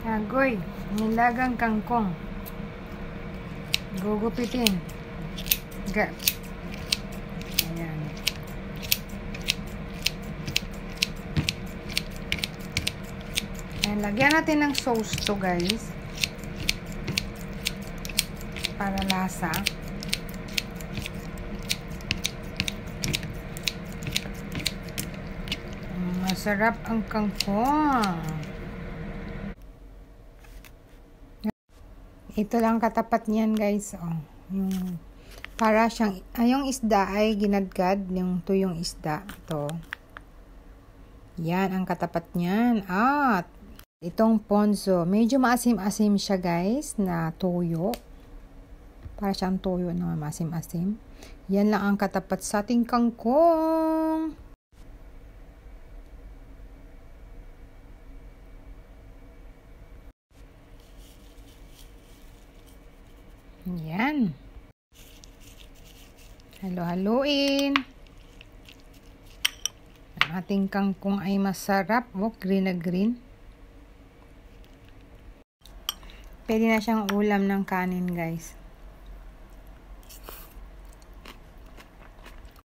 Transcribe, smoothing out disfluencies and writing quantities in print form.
Agoy, nilagang kangkong. Gugupitin. Ayan. Ayan, lagyan natin ng sauce to, guys. Para lasa. Masarap ang kangkong. Ito lang katapat niyan, guys. Oh, yung para siyang yung isda ay ginadgad, yung tuyong isda. Ito. Yan ang katapat niyan. At itong ponzo, medyo maasim-asim siya, guys, na tuyo. Para siyang tuyo na maasim-asim. Yan lang ang katapat sa ating kangkong. Yan. Halo-haluin. Ang ating kangkong ay masarap. Oh, green na green. Pwede na siyang ulam ng kanin, guys.